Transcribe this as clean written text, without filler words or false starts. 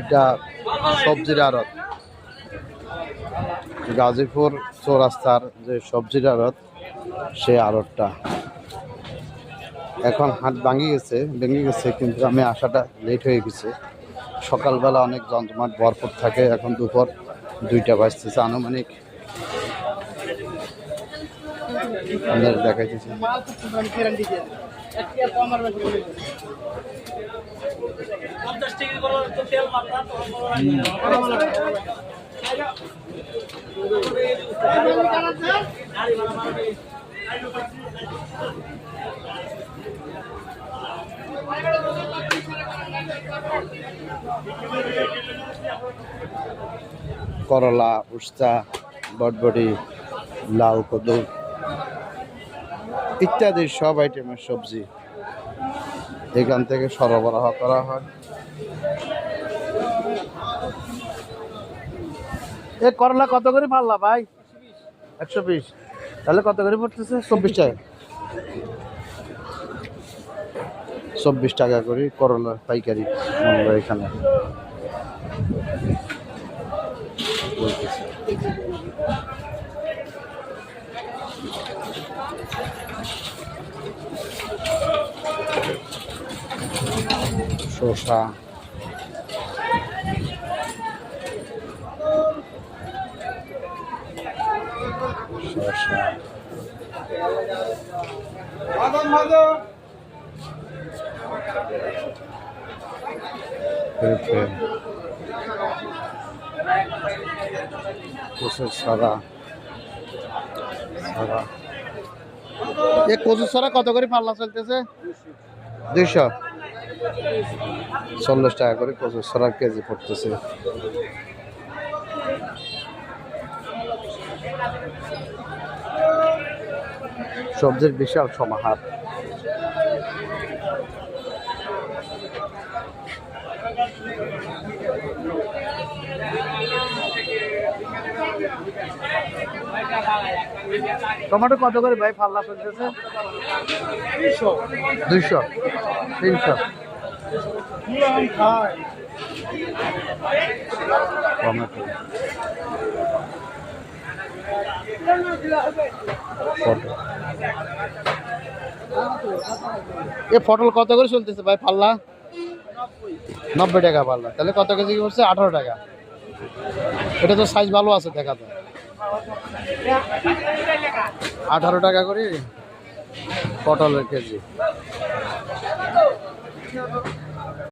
এটা সবজির আড়ত, গাজীপুর চৌরাস্তার যে সবজির আড়ত, সেই আড়তটা। এখন হাট ভেঙে গেছে, কিন্তু আমি আসাটা লেট হয়ে গেছে। সকালবেলা অনেক জমজমাট ভরপুর থাকে, এখন দুপুর 2টা বাজতেছে আনুমানিক। দেখাইতেছি করলা, উস্তা, বটবটি, লাউ, কদু ইত্যাদি সব আইটেমের সবজি এখান থেকে সরবরাহ করা হয়। এ করলা কত করে পাল্লা ভাই? 120। তাহলে কত করে পড়তেছে? 24 টাকা। 24 টাকা করে করলা পাইকারি আমরা এখানে বলতেছি। শসা, পেঁপে, কচুর ছড়া। কচুর ছড়া কত করে পাল্লা চলতেছে? 240 টাকা করে কচুর ছড়ার কেজি পড়তেছে। সবজির বিশাল সমাহার। টমেটো কত করে ভাই পাল্লা চলতেছে? 200, 300। টমেটো, পটল কত করে চলতেছে ভাই পাল্লা? 90 টাকা পাল্লা। তাহলে কত কেজি করছে? 18 টাকা। এটা তো সাইজ ভালো আছে, দেখা তো। 18 টাকা করে পটলের কেজি।